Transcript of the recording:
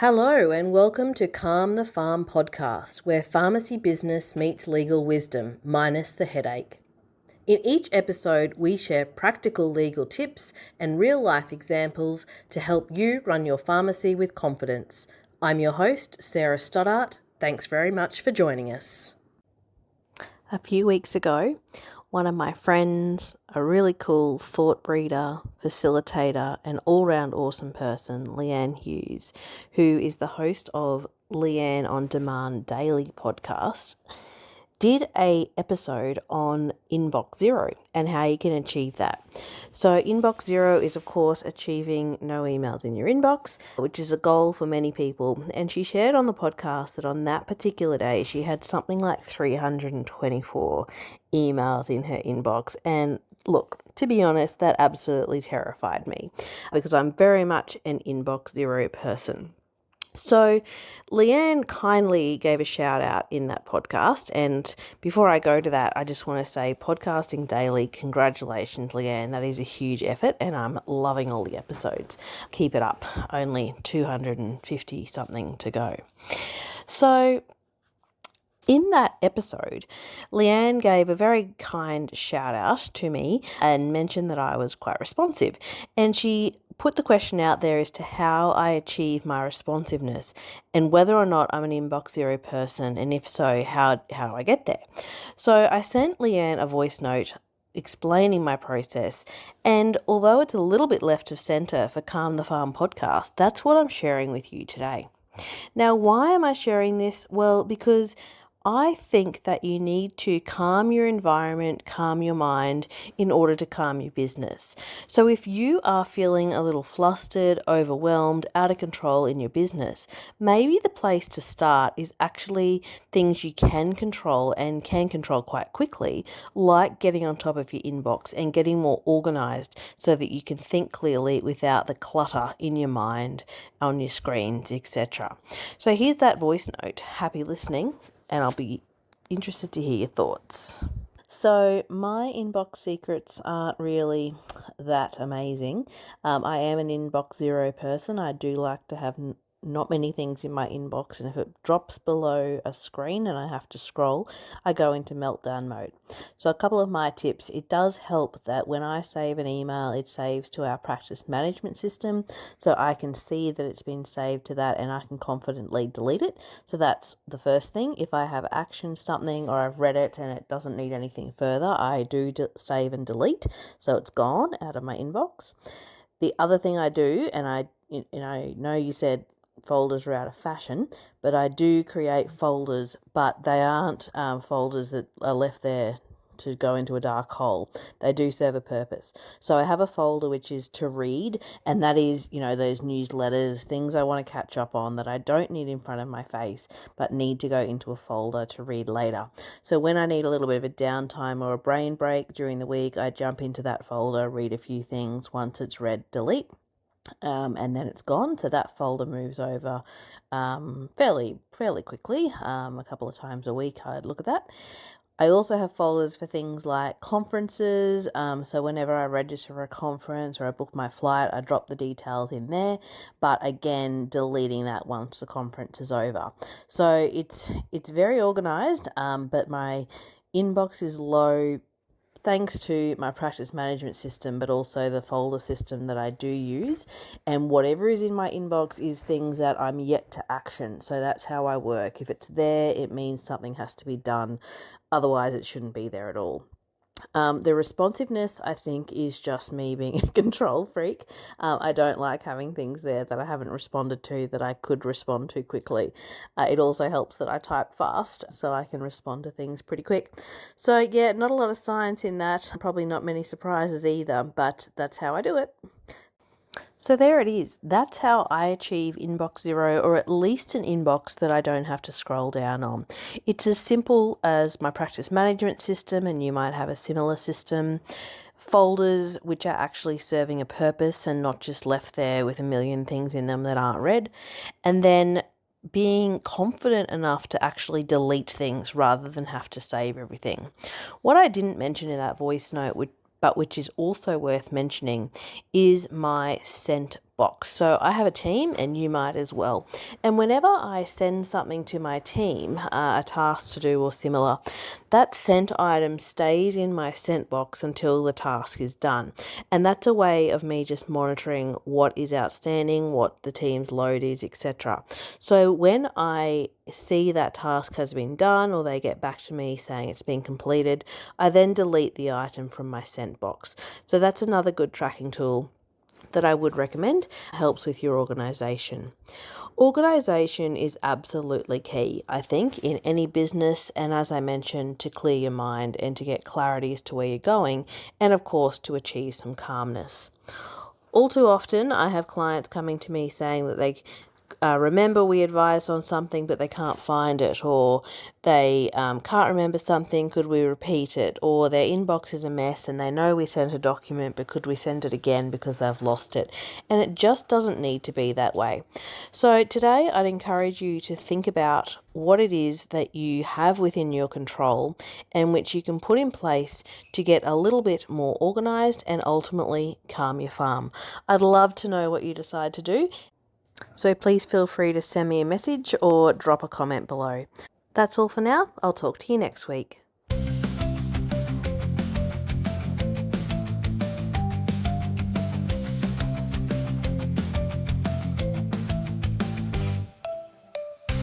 Hello and welcome to Calm the Pharm podcast, where pharmacy business meets legal wisdom, minus the headache. In each episode, we share practical legal tips and real-life examples to help you run your pharmacy with confidence. I'm your host, Sarah Stoddart. Thanks very much for joining us. A few weeks ago, one of my friends, a really cool thought breeder, facilitator, and all-round awesome person, Leanne Hughes, who is the host of Leanne on Demand Daily podcast, did a episode on Inbox Zero and how you can achieve that. So Inbox Zero is, of course, achieving no emails in your inbox, which is a goal for many people. And she shared on the podcast that on that particular day, she had something like 324 emails in her inbox. And look, to be honest, that absolutely terrified me because I'm very much an Inbox Zero person. So Leanne kindly gave a shout out in that podcast. And before I go to that, I just want to say podcasting daily, congratulations, Leanne. That is a huge effort and I'm loving all the episodes. Keep it up. Only 250 something to go. So in that episode, Leanne gave a very kind shout out to me and mentioned that I was quite responsive. And she put the question out there as to how I achieve my responsiveness and whether or not I'm an Inbox Zero person, and if so, how do I get there? So I sent Leanne a voice note explaining my process, and although it's a little bit left of centre for Calm the Pharm podcast, that's what I'm sharing with you today. Now, why am I sharing this? Well, because I think that you need to calm your environment, calm your mind in order to calm your business. So if you are feeling a little flustered, overwhelmed, out of control in your business, maybe the place to start is actually things you can control and can control quite quickly, like getting on top of your inbox and getting more organized so that you can think clearly without the clutter in your mind, on your screens, etc. So here's that voice note. Happy listening. And I'll be interested to hear your thoughts. So my inbox secrets aren't really that amazing. I am an Inbox Zero person. I do like to have not many things in my inbox, and if it drops below a screen and I have to scroll, I go into meltdown mode. So a couple of my tips: it does help that when I save an email, it saves to our practice management system, so I can see that it's been saved to that and I can confidently delete it. So that's the first thing. If I have actioned something or I've read it and it doesn't need anything further, I do save and delete, so it's gone out of my inbox. The other thing I do, and I know you said folders are out of fashion, but I do create folders, but they aren't folders that are left there to go into a dark hole. They do serve a purpose. So I have a folder which is to read, and that is, those newsletters, things I want to catch up on that I don't need in front of my face, but need to go into a folder to read later. So when I need a little bit of a downtime or a brain break during the week, I jump into that folder, read a few things. Once it's read, delete. And then it's gone. So that folder moves over fairly quickly. A couple of times a week I'd look at that. I also have folders for things like conferences. So whenever I register for a conference or I book my flight, I drop the details in there. But again, deleting that once the conference is over. So it's very organized, but my inbox is low thanks to my practice management system, but also the folder system that I do use. And whatever is in my inbox is things that I'm yet to action. So that's how I work. If it's there, it means something has to be done. Otherwise, it shouldn't be there at all. The responsiveness, I think, is just me being a control freak. I don't like having things there that I haven't responded to that I could respond to quickly. It also helps that I type fast, so I can respond to things pretty quick. So yeah, not a lot of science in that. Probably not many surprises either, but that's how I do it. So there it is. That's how I achieve Inbox Zero, or at least an inbox that I don't have to scroll down on. It's as simple as my practice management system, and you might have a similar system. Folders which are actually serving a purpose and not just left there with a million things in them that aren't read. And then being confident enough to actually delete things rather than have to save everything. What I didn't mention in that voice note, but which is also worth mentioning, is my scent box. So I have a team and you might as well. And whenever I send something to my team, a task to do or similar, that sent item stays in my sent box until the task is done. And that's a way of me just monitoring what is outstanding, what the team's load is, etc. So when I see that task has been done or they get back to me saying it's been completed, I then delete the item from my sent box. So that's another good tracking tool that I would recommend. Helps with your organisation. Organisation is absolutely key, I think, in any business, and as I mentioned, to clear your mind and to get clarity as to where you're going, and of course to achieve some calmness. All too often, I have clients coming to me saying that they remember we advised on something but they can't find it, or they can't remember something, could we repeat it, or their inbox is a mess and they know we sent a document but could we send it again because they've lost it, and it just doesn't need to be that way. So today I'd encourage you to think about what it is that you have within your control and which you can put in place to get a little bit more organised and ultimately calm your farm. I'd love to know what you decide to do. So please feel free to send me a message or drop a comment below. That's all for now. I'll talk to you next week.